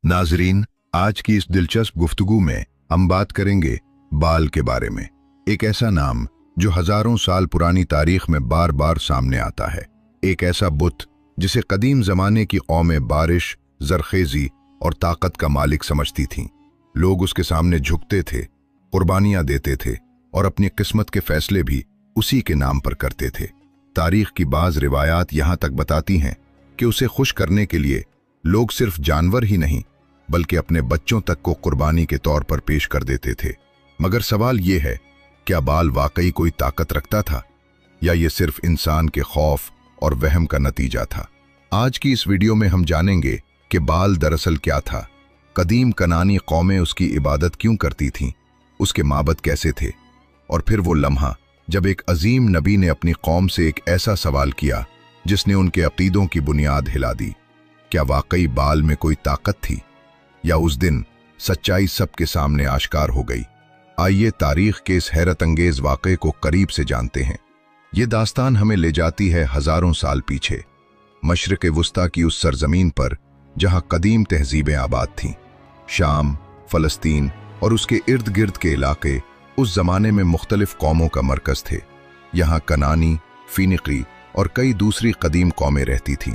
नाजरीन, आज की इस दिलचस्प गुफ्तगू में हम बात करेंगे बाल के बारे में। एक ऐसा नाम जो हजारों साल पुरानी तारीख में बार बार सामने आता है। एक ऐसा बुत जिसे कदीम जमाने की कौमें बारिश, जरखेजी और ताकत का मालिक समझती थीं। लोग उसके सामने झुकते थे, कुर्बानियां देते थे और अपनी किस्मत के फैसले भी उसी के नाम पर करते थे। तारीख की बाज रिवायात यहाँ तक बताती हैं कि उसे खुश करने के लिए लोग सिर्फ जानवर ही नहीं बल्कि अपने बच्चों तक को कुर्बानी के तौर पर पेश कर देते थे। मगर सवाल ये है, क्या बाल वाकई कोई ताकत रखता था या ये सिर्फ इंसान के खौफ और वहम का नतीजा था? आज की इस वीडियो में हम जानेंगे कि बाल दरअसल क्या था, कदीम कनानी कौमें उसकी इबादत क्यों करती थीं, उसके माबद कैसे थे, और फिर वो लम्हा जब एक अजीम नबी ने अपनी कौम से एक ऐसा सवाल किया जिसने उनके अकीदों की बुनियाद हिला दी। क्या वाकई बाल में कोई ताकत थी या उस दिन सच्चाई सबके सामने आश्कार हो गई? आइए तारीख के इस हैरत अंगेज वाक़े को करीब से जानते हैं। ये दास्तान हमें ले जाती है हजारों साल पीछे, मशरिक़ वुस्ता की उस सरजमीन पर जहां कदीम तहजीबें आबाद थीं। शाम, फ़लस्तीन और उसके इर्द गिर्द के इलाके उस जमाने में मुख्तलिफ कौमों का मरकज़ थे। यहाँ कनानी, फ़ीनिकी और कई दूसरी कदीम कौमें रहती थीं।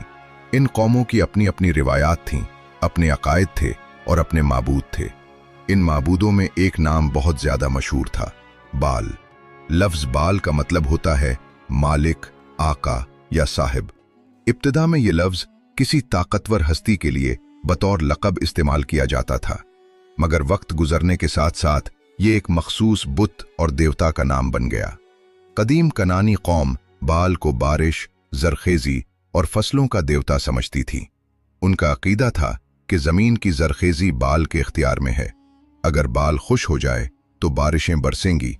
इन कौमों की अपनी अपनी रिवायात थीं, अपने अकायद थे और अपने माबूद थे। इन माबूदों में एक नाम बहुत ज्यादा मशहूर था, बाल। लफ्ज बाल का मतलब होता है मालिक, आका या साहिब। इब्तिदा में ये लफ्ज किसी ताकतवर हस्ती के लिए बतौर लक़ब इस्तेमाल किया जाता था, मगर वक्त गुजरने के साथ साथ ये एक मखसूस बुत और देवता का नाम बन गया। कदीम कनानी कौम बाल को बारिश, जरखेजी और फसलों का देवता समझती थी। उनका अकीदा था कि जमीन की जरखेजी बाल के इख्तियार में है। अगर बाल खुश हो जाए तो बारिशें बरसेंगी,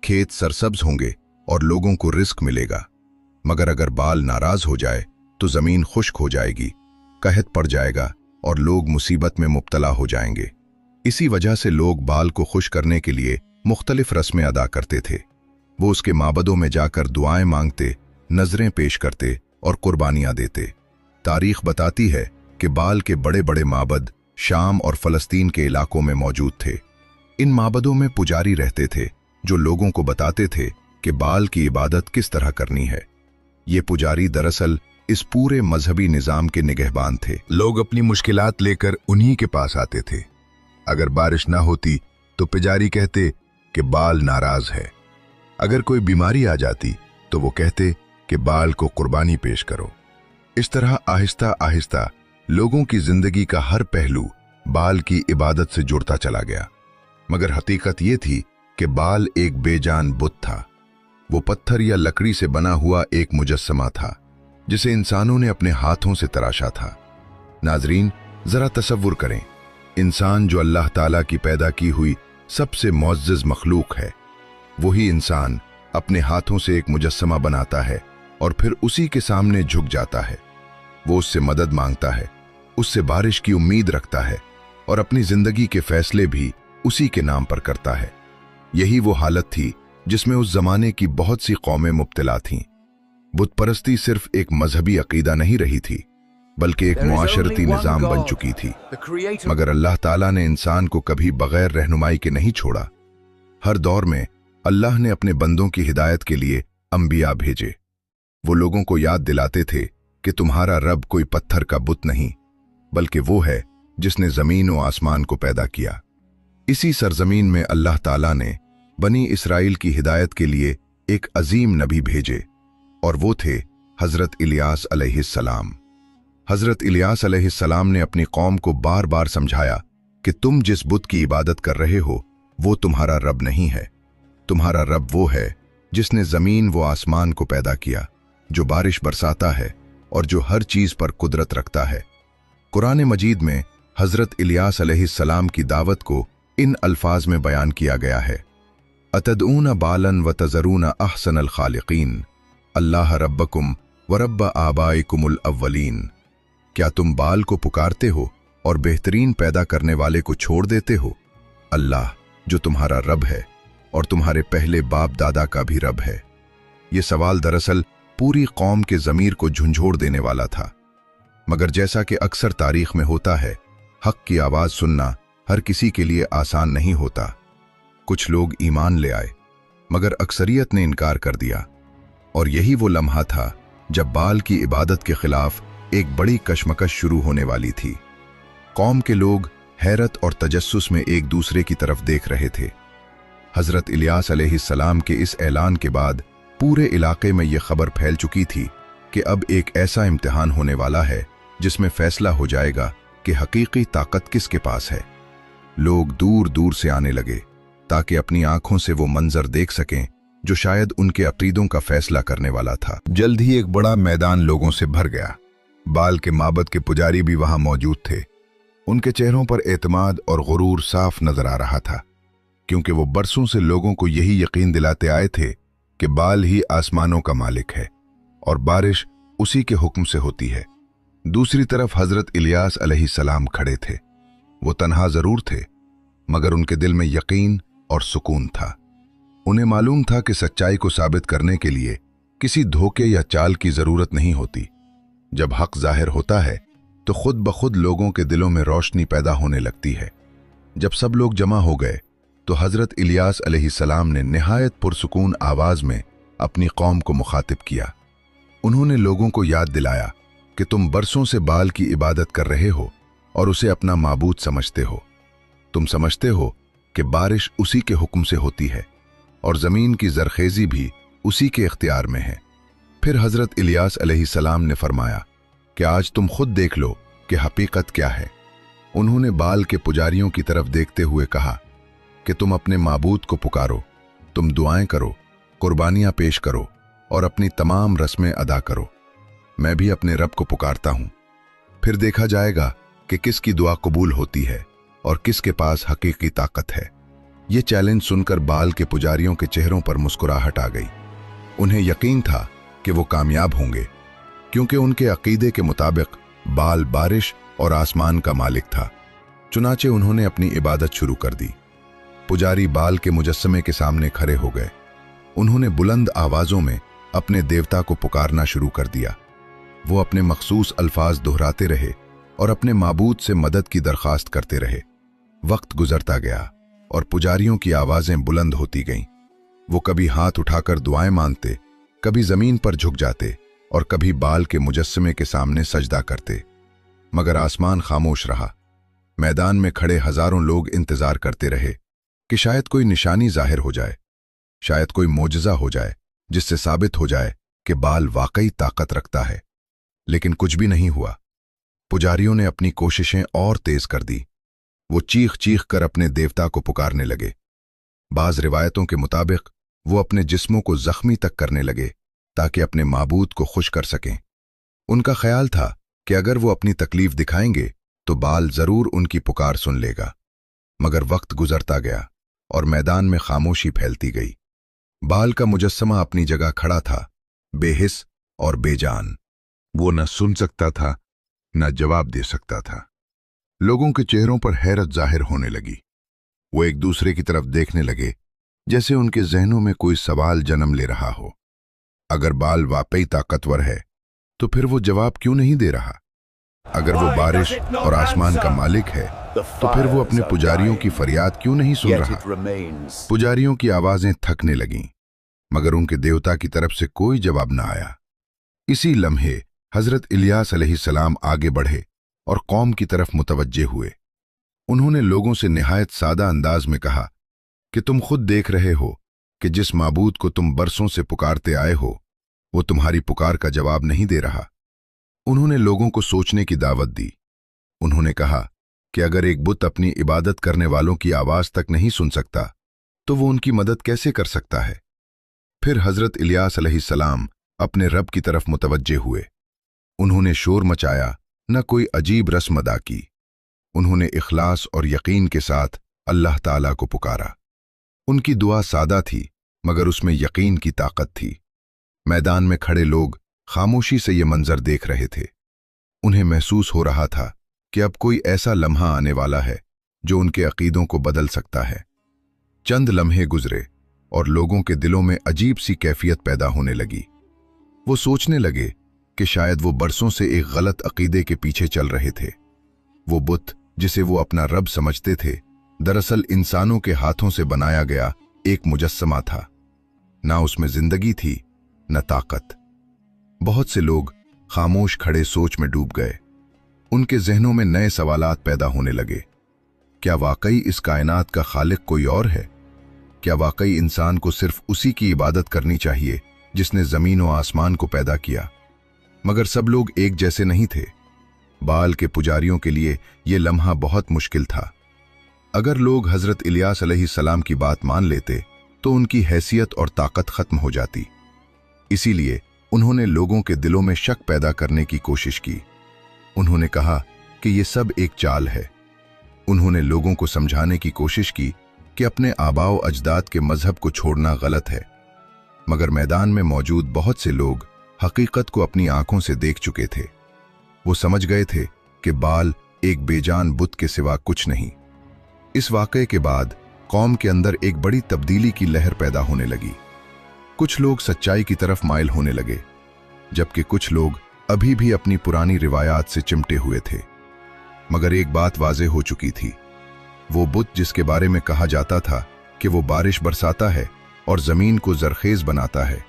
खेत सरसब्ज होंगे और लोगों को रिस्क मिलेगा। मगर अगर बाल नाराज हो जाए तो जमीन खुश्क हो जाएगी, कहत पड़ जाएगा और लोग मुसीबत में मुब्तला हो जाएंगे। इसी वजह से लोग बाल को खुश करने के लिए मुख्तलिफ रस्में अदा करते थे। वो उसके माबदों में जाकर दुआएं मांगते, नजरें पेश करते और कुर्बानियां देते। तारीख बताती है कि बाल के बड़े बड़े माबद शाम और फ़लस्तीन के इलाकों में मौजूद थे। इन माबदों में पुजारी रहते थे जो लोगों को बताते थे कि बाल की इबादत किस तरह करनी है। ये पुजारी दरअसल इस पूरे मजहबी निज़ाम के निगहबान थे। लोग अपनी मुश्किलात लेकर उन्हीं के पास आते थे। अगर बारिश ना होती तो पुजारी कहते कि बाल नाराज है। अगर कोई बीमारी आ जाती तो वो कहते कि बाल को कुर्बानी पेश करो। इस तरह आहिस्ता आहिस्ता लोगों की जिंदगी का हर पहलू बाल की इबादत से जुड़ता चला गया। मगर हकीकत ये थी कि बाल एक बेजान बुत था। वो पत्थर या लकड़ी से बना हुआ एक मुजस्समा था जिसे इंसानों ने अपने हाथों से तराशा था। नाजरीन, जरा तसव्वुर करें, इंसान जो अल्लाह ताला की पैदा की हुई सबसे मुअज़्ज़ज़ मखलूक है, वही इंसान अपने हाथों से एक मुजस्समा बनाता है और फिर उसी के सामने झुक जाता है। वो उससे मदद मांगता है, उससे बारिश की उम्मीद रखता है और अपनी जिंदगी के फैसले भी उसी के नाम पर करता है। यही वो हालत थी जिसमें उस जमाने की बहुत सी कौमें मुब्तला थीं। बुत परस्ती सिर्फ एक मजहबी अकीदा नहीं रही थी बल्कि एक मुआशरती निज़ाम बन चुकी थी। मगर अल्लाह ताला ने इंसान को कभी बगैर रहनुमाई के नहीं छोड़ा। हर दौर में अल्लाह ने अपने बंदों की हिदायत के लिए अंबिया भेजे। वो लोगों को याद दिलाते थे कि तुम्हारा रब कोई पत्थर का बुत नहीं बल्कि वो है जिसने जमीन और आसमान को पैदा किया। इसी सरजमीन में अल्लाह ताला ने बनी इसराइल की हिदायत के लिए एक अजीम नबी भेजे और वो थे हजरत इलियास अलैहिस्सलाम। हजरत इलियास अलैहिस्सलाम ने अपनी कौम को बार बार समझाया कि तुम जिस बुत की इबादत कर रहे हो वो तुम्हारा रब नहीं है। तुम्हारा रब वो है जिसने जमीन व आसमान को पैदा किया, जो बारिश बरसाता है और जो हर चीज पर कुदरत रखता है। कुरान मजीद में हजरत इलियास अलैहिस्सलाम की दावत को इन अल्फाज में बयान किया गया है, अतदऊन बालन व तजरून अहसनल खालिकीन अल्लाह रब्बकुम व रब्ब आबाइकुमुल अव्वलीन। क्या तुम बाल को पुकारते हो और बेहतरीन पैदा करने वाले को छोड़ देते हो? अल्लाह जो तुम्हारा रब है और तुम्हारे पहले बाप दादा का भी रब है। ये सवाल दरअसल पूरी कौम के ज़मीर को झंझोड़ देने वाला था। मगर जैसा कि अक्सर तारीख में होता है, हक की आवाज सुनना हर किसी के लिए आसान नहीं होता। कुछ लोग ईमान ले आए, मगर अक्सरियत ने इनकार कर दिया। और यही वो लम्हा था जब बाल की इबादत के खिलाफ एक बड़ी कशमकश शुरू होने वाली थी। कौम के लोग हैरत और तजस्सुस में एक दूसरे की तरफ देख रहे थे। हजरत इलियास अलैहिस्सलाम के इस ऐलान के बाद पूरे इलाके में यह खबर फैल चुकी थी कि अब एक ऐसा इम्तिहान होने वाला है जिसमें फैसला हो जाएगा कि हकीकी ताकत किसके पास है। लोग दूर दूर से आने लगे ताकि अपनी आंखों से वो मंजर देख सकें जो शायद उनके अकीदों का फैसला करने वाला था। जल्द ही एक बड़ा मैदान लोगों से भर गया। बाल के माबद के पुजारी भी वहां मौजूद थे। उनके चेहरों पर एतमाद और गुरूर साफ नजर आ रहा था, क्योंकि वो बरसों से लोगों को यही यकीन दिलाते आए थे कि बाल ही आसमानों का मालिक है और बारिश उसी के हुक्म से होती है। दूसरी तरफ हजरत इलियास अलैहिस्सलाम खड़े थे। वो तन्हा जरूर थे, मगर उनके दिल में यकीन और सुकून था। उन्हें मालूम था कि सच्चाई को साबित करने के लिए किसी धोखे या चाल की जरूरत नहीं होती। जब हक जाहिर होता है तो खुद ब खुद लोगों के दिलों में रोशनी पैदा होने लगती है। जब सब लोग जमा हो गए तो हजरत इलियास अलैहिस्सलाम ने निहायत पुरसुकून आवाज में अपनी कौम को मुखातिब किया। उन्होंने लोगों को याद दिलाया कि तुम बरसों से बाल की इबादत कर रहे हो और उसे अपना माबूद समझते हो। तुम समझते हो कि बारिश उसी के हुक्म से होती है और जमीन की जरखेजी भी उसी के इख्तियार में है। फिर हजरत इलियास अलैहिस्सलाम ने फरमाया कि आज तुम खुद देख लो कि हकीकत क्या है। उन्होंने बाल के पुजारियों की तरफ देखते हुए कहा कि तुम अपने माबूद को पुकारो, तुम दुआएं करो, कुर्बानियां पेश करो और अपनी तमाम रस्में अदा करो। मैं भी अपने रब को पुकारता हूं, फिर देखा जाएगा कि किसकी दुआ कबूल होती है और किसके पास हकीकी ताकत है। ये चैलेंज सुनकर बाल के पुजारियों के चेहरों पर मुस्कुराहट आ गई। उन्हें यकीन था कि वो कामयाब होंगे, क्योंकि उनके अकीदे के मुताबिक बाल बारिश और आसमान का मालिक था। चुनाचे उन्होंने अपनी इबादत शुरू कर दी। पुजारी बाल के मुजस्समे के सामने खड़े हो गए। उन्होंने बुलंद आवाजों में अपने देवता को पुकारना शुरू कर दिया। वो अपने मखसूस अल्फाज दोहराते रहे और अपने माबूद से मदद की दरखास्त करते रहे। वक्त गुजरता गया और पुजारियों की आवाजें बुलंद होती गईं। वो कभी हाथ उठाकर दुआएं मांगते, कभी जमीन पर झुक जाते और कभी बाल के मुजस्समे के सामने सजदा करते, मगर आसमान खामोश रहा। मैदान में खड़े हजारों लोग इंतजार करते रहे कि शायद कोई निशानी जाहिर हो जाए, शायद कोई मोजज़ा हो जाए जिससे साबित हो जाए कि बाल वाकई ताकत रखता है। लेकिन कुछ भी नहीं हुआ। पुजारियों ने अपनी कोशिशें और तेज कर दी। वो चीख चीख कर अपने देवता को पुकारने लगे। बाज रिवायतों के मुताबिक वो अपने जिस्मों को जख्मी तक करने लगे ताकि अपने माबूद को खुश कर सकें। उनका ख्याल था कि अगर वो अपनी तकलीफ दिखाएंगे तो बाल जरूर उनकी पुकार सुन लेगा। मगर वक्त गुजरता गया और मैदान में खामोशी फैलती गई। बाल का मुजस्समा अपनी जगह खड़ा था, बेहिस और बेजान। वो न सुन सकता था, न जवाब दे सकता था। लोगों के चेहरों पर हैरत जाहिर होने लगी। वो एक दूसरे की तरफ देखने लगे, जैसे उनके जहनों में कोई सवाल जन्म ले रहा हो। अगर बाल वाकई ताकतवर है तो फिर वो जवाब क्यों नहीं दे रहा? अगर वो बारिश और आसमान का मालिक है तो फिर वो अपने पुजारियों की फरियाद क्यों नहीं सुन रहा? पुजारियों की आवाजें थकने लगीं, मगर उनके देवता की तरफ से कोई जवाब न आया। इसी लम्हे हजरत इलियास अलैहिस्सलाम आगे बढ़े और कौम की तरफ मुतवज्जे हुए। उन्होंने लोगों से निहायत सादा अंदाज में कहा कि तुम खुद देख रहे हो कि जिस माबूद को तुम बरसों से पुकारते आए हो वो तुम्हारी पुकार का जवाब नहीं दे रहा। उन्होंने लोगों को सोचने की दावत दी। उन्होंने कहा कि अगर एक बुत अपनी इबादत करने वालों की आवाज तक नहीं सुन सकता तो वो उनकी मदद कैसे कर सकता है? फिर हजरत इलियास अलैहिस्सलाम अपने रब की तरफ मुतवज्जे हुए। उन्होंने शोर मचाया, न कोई अजीब रस्म अदा की। उन्होंने इखलास और यकीन के साथ अल्लाह ताला को पुकारा। उनकी दुआ सादा थी, मगर उसमें यकीन की ताकत थी। मैदान में खड़े लोग खामोशी से ये मंजर देख रहे थे। उन्हें महसूस हो रहा था कि अब कोई ऐसा लम्हा आने वाला है जो उनके अकीदों को बदल सकता है। चंद लम्हे गुजरे और लोगों के दिलों में अजीब सी कैफियत पैदा होने लगी। वो सोचने लगे कि शायद वो बरसों से एक गलत अकीदे के पीछे चल रहे थे। वो बुत जिसे वो अपना रब समझते थे, दरअसल इंसानों के हाथों से बनाया गया एक मुजस्समा था। ना उसमें जिंदगी थी, न ताकत। बहुत से लोग खामोश खड़े सोच में डूब गए। उनके जहनों में नए सवालात पैदा होने लगे। क्या वाकई इस कायनात का खालिक कोई और है? क्या वाकई इंसान को सिर्फ उसी की इबादत करनी चाहिए जिसने जमीन और आसमान को पैदा किया? मगर सब लोग एक जैसे नहीं थे। बाल के पुजारियों के लिए यह लम्हा बहुत मुश्किल था। अगर लोग हजरत इलियास अलैहिस्सलाम की बात मान लेते तो उनकी हैसियत और ताकत खत्म हो जाती। इसीलिए उन्होंने लोगों के दिलों में शक पैदा करने की कोशिश की। उन्होंने कहा कि यह सब एक चाल है। उन्होंने लोगों को समझाने की कोशिश की कि अपने आबाओ अजदाद के मजहब को छोड़ना गलत है। मगर मैदान में मौजूद बहुत से लोग हकीकत को अपनी आंखों से देख चुके थे। वो समझ गए थे कि बाल एक बेजान बुत के सिवा कुछ नहीं। इस वाक़े के बाद कौम के अंदर एक बड़ी तब्दीली की लहर पैदा होने लगी। कुछ लोग सच्चाई की तरफ माइल होने लगे, जबकि कुछ लोग अभी भी अपनी पुरानी रिवायात से चिमटे हुए थे। मगर एक बात वाज़ेह हो चुकी थी। वो बुत जिसके बारे में कहा जाता था कि वो बारिश बरसाता है और ज़मीन को जरखेज बनाता है,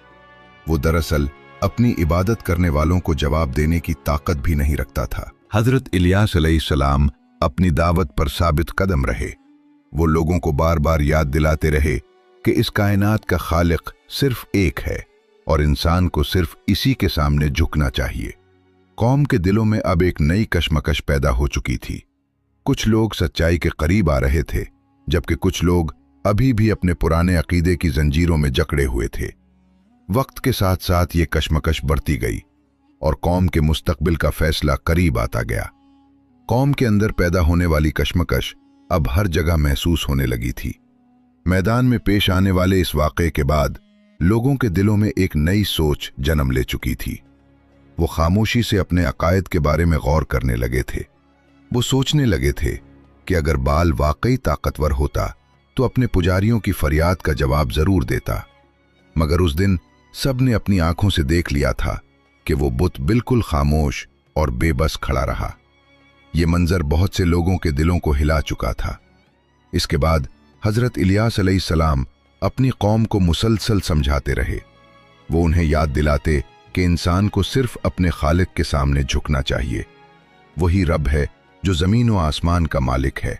वो दरअसल अपनी इबादत करने वालों को जवाब देने की ताकत भी नहीं रखता था। हजरत इलियास अलैहिस्सलाम अपनी दावत पर साबित कदम रहे। वो लोगों को बार बार याद दिलाते रहे कि इस कायनात का खालिक सिर्फ एक है और इंसान को सिर्फ इसी के सामने झुकना चाहिए। कौम के दिलों में अब एक नई कशमकश पैदा हो चुकी थी। कुछ लोग सच्चाई के करीब आ रहे थे, जबकि कुछ लोग अभी भी अपने पुराने अकीदे की जंजीरों में जकड़े हुए थे। वक्त के साथ साथ ये कशमकश बढ़ती गई और कौम के मुस्तकबिल का फैसला करीब आता गया। कौम के अंदर पैदा होने वाली कशमकश अब हर जगह महसूस होने लगी थी। मैदान में पेश आने वाले इस वाक़े के बाद लोगों के दिलों में एक नई सोच जन्म ले चुकी थी। वो खामोशी से अपने अकायद के बारे में गौर करने लगे थे। वो सोचने लगे थे कि अगर बाल वाकई ताकतवर होता तो अपने पुजारियों की फरियाद का जवाब जरूर देता। मगर उस दिन सब ने अपनी आंखों से देख लिया था कि वो बुत बिल्कुल खामोश और बेबस खड़ा रहा। ये मंजर बहुत से लोगों के दिलों को हिला चुका था। इसके बाद हजरत इलियास अलैहिस्सलाम अपनी कौम को मुसलसल समझाते रहे। वो उन्हें याद दिलाते कि इंसान को सिर्फ अपने खालिक के सामने झुकना चाहिए। वही रब है जो जमीन और आसमान का मालिक है,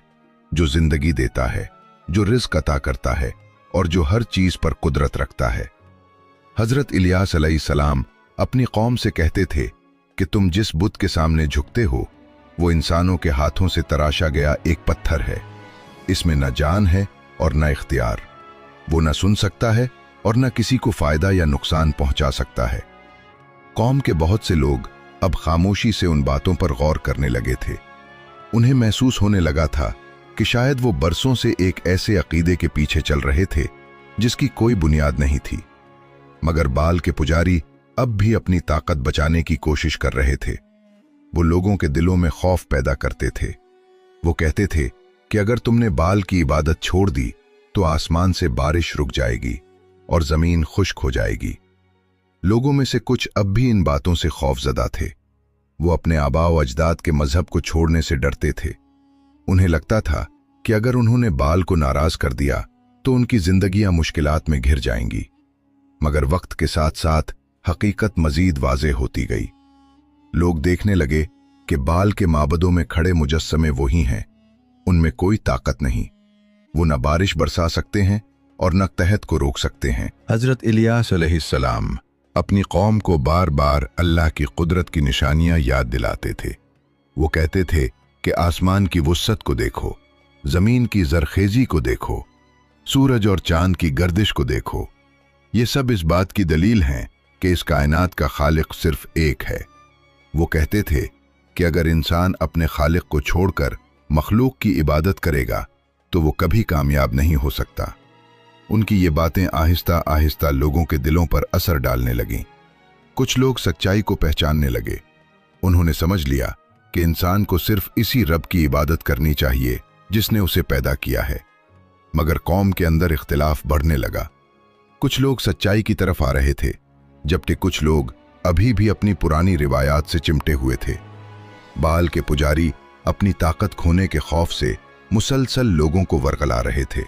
जो जिंदगी देता है, जो रिज़्क अता करता है और जो हर चीज पर कुदरत रखता है। हजरत इलियास अलैहिस्सलाम अपनी कौम से कहते थे कि तुम जिस बुत के सामने झुकते हो वो इंसानों के हाथों से तराशा गया एक पत्थर है। इसमें न जान है और न इख्तियार। वो न सुन सकता है और न किसी को फायदा या नुकसान पहुंचा सकता है। कौम के बहुत से लोग अब खामोशी से उन बातों पर गौर करने लगे थे। उन्हें महसूस होने लगा था कि शायद वो बरसों से एक ऐसे अकीदे के पीछे चल रहे थे जिसकी कोई बुनियाद नहीं थी। मगर बाल के पुजारी अब भी अपनी ताकत बचाने की कोशिश कर रहे थे। वो लोगों के दिलों में खौफ पैदा करते थे। वो कहते थे कि अगर तुमने बाल की इबादत छोड़ दी तो आसमान से बारिश रुक जाएगी और जमीन खुश्क हो जाएगी। लोगों में से कुछ अब भी इन बातों से खौफजदा थे। वो अपने आबाओ अजदाद के मजहब को छोड़ने से डरते थे। उन्हें लगता था कि अगर उन्होंने बाल को नाराज कर दिया तो उनकी जिंदगियां मुश्किलात में घिर जाएंगी। मगर वक्त के साथ साथ हकीकत मजीद वाज़ेह होती गई। लोग देखने लगे कि बाल के माबदों में खड़े मुजस्समे वही हैं। उनमें कोई ताकत नहीं। वो न बारिश बरसा सकते हैं और न तहत को रोक सकते हैं। हजरत इलियास अलैहिस्सलाम अपनी कौम को बार बार अल्लाह की कुदरत की निशानियां याद दिलाते थे। वो कहते थे कि आसमान की वुस्सत को देखो, जमीन की जरखेजी को देखो, सूरज और चांद की गर्दिश को देखो। ये सब इस बात की दलील हैं कि इस कायनात का खालिक सिर्फ एक है। वो कहते थे कि अगर इंसान अपने खालिक को छोड़कर मखलूक की इबादत करेगा तो वो कभी कामयाब नहीं हो सकता। उनकी ये बातें आहिस्ता आहिस्ता लोगों के दिलों पर असर डालने लगीं। कुछ लोग सच्चाई को पहचानने लगे। उन्होंने समझ लिया कि इंसान को सिर्फ इसी रब की इबादत करनी चाहिए जिसने उसे पैदा किया है। मगर कौम के अंदर इख्तिलाफ बढ़ने लगा। कुछ लोग सच्चाई की तरफ आ रहे थे, जबकि कुछ लोग अभी भी अपनी पुरानी रिवायात से चिमटे हुए थे। बाल के पुजारी अपनी ताकत खोने के खौफ से मुसलसल लोगों को वरगला रहे थे।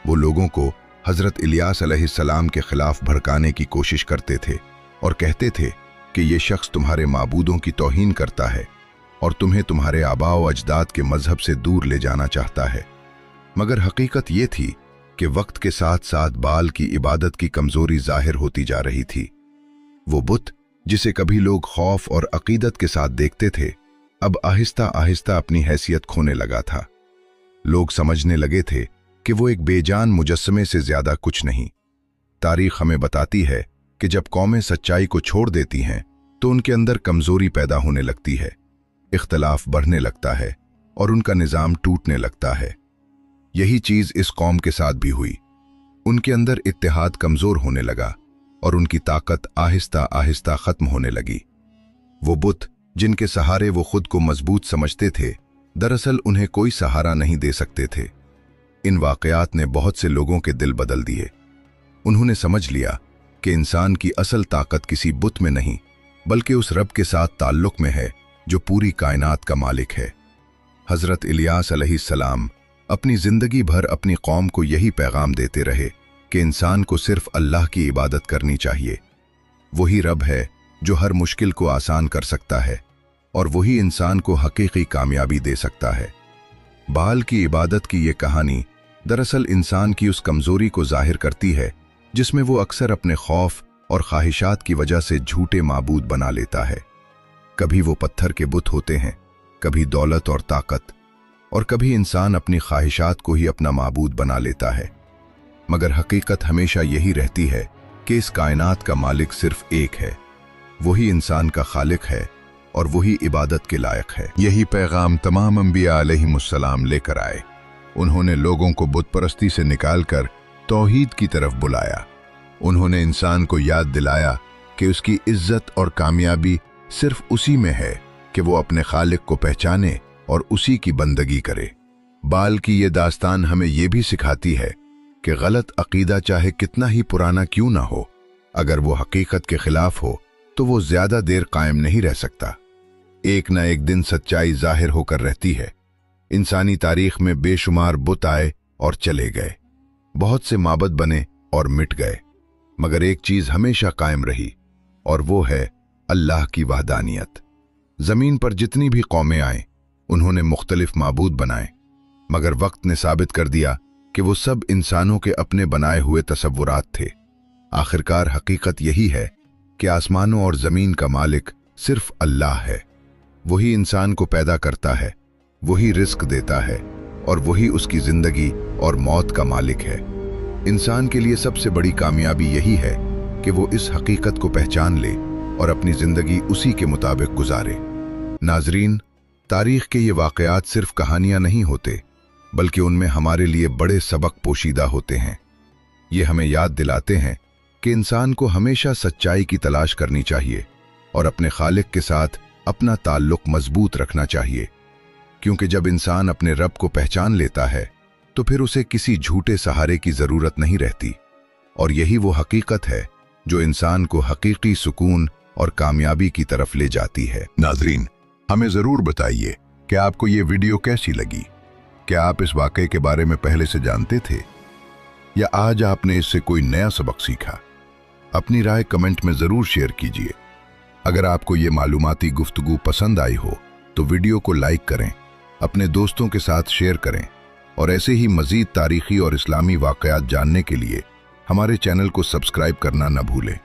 वो लोगों को हजरत इलियास अलैहिस्सलाम के खिलाफ भड़काने की कोशिश करते थे और कहते थे कि ये शख्स तुम्हारे माबूदों की तौहीन करता है और तुम्हें तुम्हारे आबा व अजदाद के मजहब से दूर ले जाना चाहता है। मगर हकीकत ये थी कि वक्त के साथ साथ बाल की इबादत की कमजोरी जाहिर होती जा रही थी। वो बुत जिसे कभी लोग खौफ और अकीदत के साथ देखते थे, अब आहिस्ता आहिस्ता अपनी हैसियत खोने लगा था। लोग समझने लगे थे कि वो एक बेजान मुजस्समे से ज्यादा कुछ नहीं। तारीख हमें बताती है कि जब कौमें सच्चाई को छोड़ देती हैं तो उनके अंदर कमजोरी पैदा होने लगती है, इख्तलाफ बढ़ने लगता है और उनका निज़ाम टूटने लगता है। यही चीज इस कौम के साथ भी हुई। उनके अंदर इत्तेहाद कमजोर होने लगा और उनकी ताकत आहिस्ता आहिस्ता खत्म होने लगी। वो बुत जिनके सहारे वो खुद को मजबूत समझते थे, दरअसल उन्हें कोई सहारा नहीं दे सकते थे। इन वाकयात ने बहुत से लोगों के दिल बदल दिए। उन्होंने समझ लिया कि इंसान की असल ताकत किसी बुत में नहीं बल्कि उस रब के साथ ताल्लुक में है जो पूरी कायनात का मालिक है। हजरत इलियास अलैहिस्सलाम अपनी जिंदगी भर अपनी कौम को यही पैगाम देते रहे कि इंसान को सिर्फ अल्लाह की इबादत करनी चाहिए। वही रब है जो हर मुश्किल को आसान कर सकता है और वही इंसान को हकीकी कामयाबी दे सकता है। बाल की इबादत की ये कहानी दरअसल इंसान की उस कमजोरी को जाहिर करती है जिसमें वो अक्सर अपने खौफ और ख्वाहिशात की वजह से झूठे माबूद बना लेता है। कभी वो पत्थर के बुत होते हैं, कभी दौलत और ताकत, और कभी इंसान अपनी ख्वाहिशात को ही अपना माबूद बना लेता है। मगर हकीकत हमेशा यही रहती है कि इस कायनात का मालिक सिर्फ एक है, वही इंसान का खालिक है और वही इबादत के लायक है। यही पैगाम तमाम अंबिया अलैहिमुस्सलाम लेकर आए। उन्होंने लोगों को बुत परस्ती से निकालकर तौहीद की तरफ बुलाया। उन्होंने इंसान को याद दिलाया कि उसकी इज्जत और कामयाबी सिर्फ उसी में है कि वो अपने खालिक को पहचाने और उसी की बंदगी करे। बाल की ये दास्तान हमें ये भी सिखाती है कि गलत अकीदा चाहे कितना ही पुराना क्यों ना हो, अगर वो हकीकत के खिलाफ हो तो वो ज्यादा देर कायम नहीं रह सकता। एक न एक दिन सच्चाई जाहिर होकर रहती है। इंसानी तारीख में बेशुमार बुत आए और चले गए, बहुत से माबद बने और मिट गए, मगर एक चीज हमेशा कायम रही और वो है अल्लाह की वहदानियत। जमीन पर जितनी भी कौमें आए उन्होंने मुख्तलिफ माबूद बनाए, मगर वक्त ने साबित कर दिया कि वो सब इंसानों के अपने बनाए हुए तसव्वुरात थे। आखिरकार हकीकत यही है कि आसमानों और जमीन का मालिक सिर्फ अल्लाह है। वही इंसान को पैदा करता है, वही रिस्क देता है और वही उसकी जिंदगी और मौत का मालिक है। इंसान के लिए सबसे बड़ी कामयाबी यही है कि वो इस हकीकत को पहचान ले और अपनी जिंदगी उसी के मुताबिक गुजारे। नाजरीन, तारीख के ये वाकयात सिर्फ कहानियां नहीं होते बल्कि उनमें हमारे लिए बड़े सबक पोशीदा होते हैं। ये हमें याद दिलाते हैं कि इंसान को हमेशा सच्चाई की तलाश करनी चाहिए और अपने खालिक के साथ अपना ताल्लुक मजबूत रखना चाहिए, क्योंकि जब इंसान अपने रब को पहचान लेता है तो फिर उसे किसी झूठे सहारे की जरूरत नहीं रहती, और यही वो हकीकत है जो इंसान को हकीकी सुकून और कामयाबी की तरफ ले जाती है। नाजरीन, हमें जरूर बताइए कि आपको ये वीडियो कैसी लगी। क्या आप इस वाकये के बारे में पहले से जानते थे या आज आपने इससे कोई नया सबक सीखा? अपनी राय कमेंट में जरूर शेयर कीजिए। अगर आपको ये मालूमाती गुफ्तगू पसंद आई हो तो वीडियो को लाइक करें, अपने दोस्तों के साथ शेयर करें और ऐसे ही मजीद तारीखी और इस्लामी वाकयात जानने के लिए हमारे चैनल को सब्सक्राइब करना न भूलें।